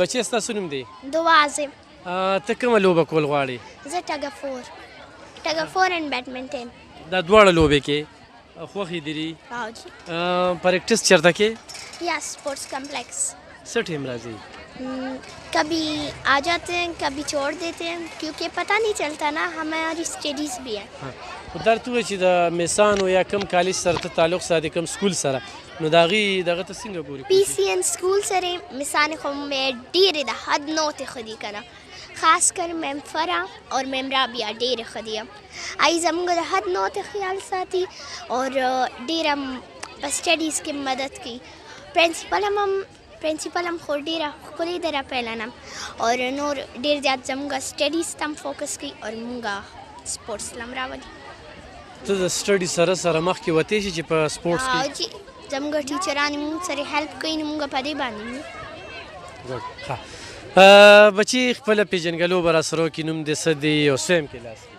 بچی ستاسو نوم دی؟ دوازم. ته کومه لوبه کول غواړې؟ زه ټګ اینډ بیډمنټن. دا دواړه لوبې کې خوښې دي دي؟ हाँ जी. پریکټس چېرته کې؟ या sports complex. څه ټیم راځي؟ कभी आ जाते हैं कभी छोड़ देते हैं क्योंकि पता नहीं चलता ना हमारी स्टडीज़ भी है. خو دا ته وایي چې د میسانو یا کوم کالج سره ته تعلق ساتې کوم سکول سره نو د هغې دغه ته څنګه ګورې؟ PCN school سره مثانې خو مې ډېرې د حد نه ته ښه دي که نه خاص کر میم فرا اور میم رابعه ډېرې ښه دي ای زموږ د حد نه ته خیال ساتي اور ډېره په سټډیز کې مدد کوي. प्रिंसिपल हम خو ډېره ښکلې ده راپیلنم اور نور ډېر زیات زموږ سټډیز ته هم فوکس کوي اور موږ سپورټس ته هم راولي. ته د سټډي سره سره مخکې وتې شي چې په سپورټس کې؟ جی زموږ ټیچران موږ سره هیلپ کوي نو موږ په دې باندې ښه بچي خپله پېژنګلو به راسره وکړي نوم دې څه دی او سویم کلاس کې؟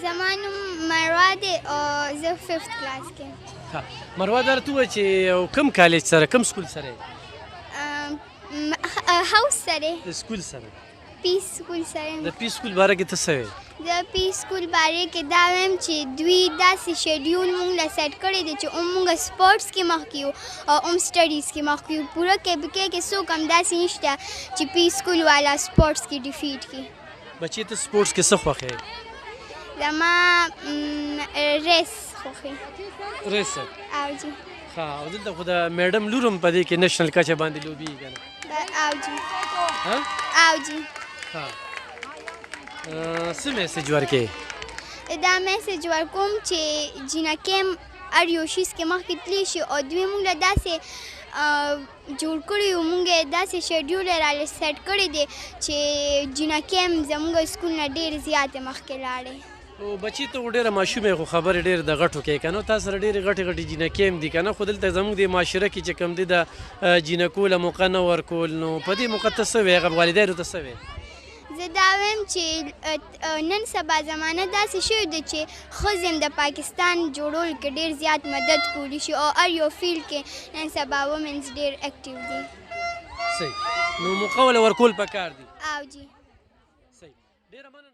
زما نوم مروه دی او زه 5th کلاس کې. ښه مروه دا راته ووایه چې کوم کالج سره کوم سکول سره یې؟ هاوس سره د سکول سره؟ پی سکول سره. د پی سکول باره کې ته څه وایې؟ د پی سکول باره کې دا وایم چې دوی داسې شیډیول موږ له سیټ کړی دی چې موږ سپورټس کې مخکې یو او سټډیز کې مخکې یو پوره کې څوک هم داسې نشته چې پی سکول والا سپورټس کې ډیفیټ کړي. بچې ته سپورټس کې څه خوښې؟ زما ریس خوښې. ریس؟ او جي. ښه او دلته خو د میډم لور هم په دې کې نېشنل کچه باندې لوبېږي که نه؟ او جي. او جي. ښه څه میسج ورکې؟ دا میسج ورکوم چې جینکې هر یو شیز کې مخکې تللی شي او دوی موږ له داسې جوړ کړي یو موږ یې داسې شیډیول یې راله سیټ کړی دی چې جینکې هم زموږ سکول نه ډېرې زیاتې مخکې لاړې. او بچي ته خو ډېره ماشومې خو خبرې ډېرې د غټو کې که نه تا سره ډېرې غټې غټې جینکې هم دي که نه خو دلته زموږ د معاشره کې چې کوم دی د جینکو له موقع نه ورکول نو په دې موقع ته څه وایې هغه والدینو ته څه وایې؟ زه دا وایم چې نن سبا زمانه داسې شوې ده چې ښځې هم د پاکستان جوړولو کې ډېر زیات مدد کولی شي او هر یو فیلډ کې نن سبا وومنز ډېر اکټیو دي. صحیح نو موقع وله ورکول پکار دي. او جي. صحیح ډېره مننه.